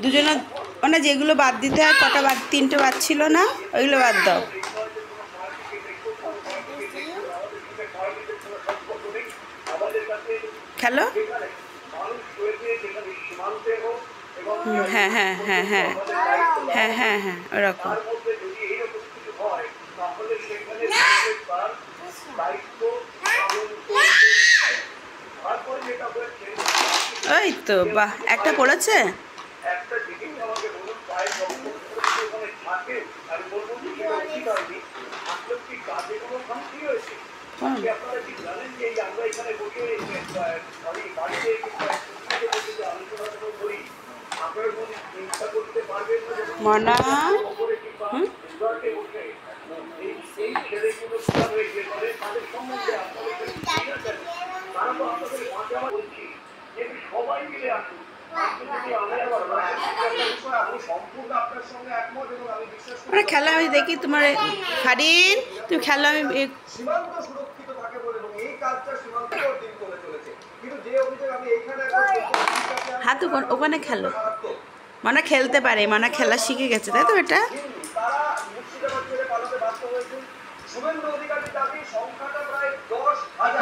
দুজনে মানে যেগুলো বাদ দিতে হয়, কটা বাদ, 3টে বাদ ছিল না, ওইগুলো বাদ দাও। খেলো। হ্যাঁ হ্যাঁ হ্যাঁ হ্যাঁ হ্যাঁ হ্যাঁ হ্যাঁ ওরকম। ওই তো বাহ, একটা পড়েছে। মনা মানে খেলা আমি দেখি তোমার। ফারিন তুমি খেলো, আমি হাত ওখানে খেলো। মানা খেলতে পারে, মানা খেলা শিখে গেছে, তাই তো এটা।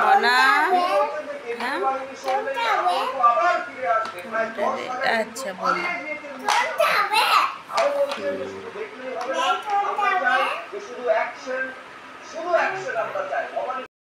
মানা হ্যাঁ আচ্ছা বল।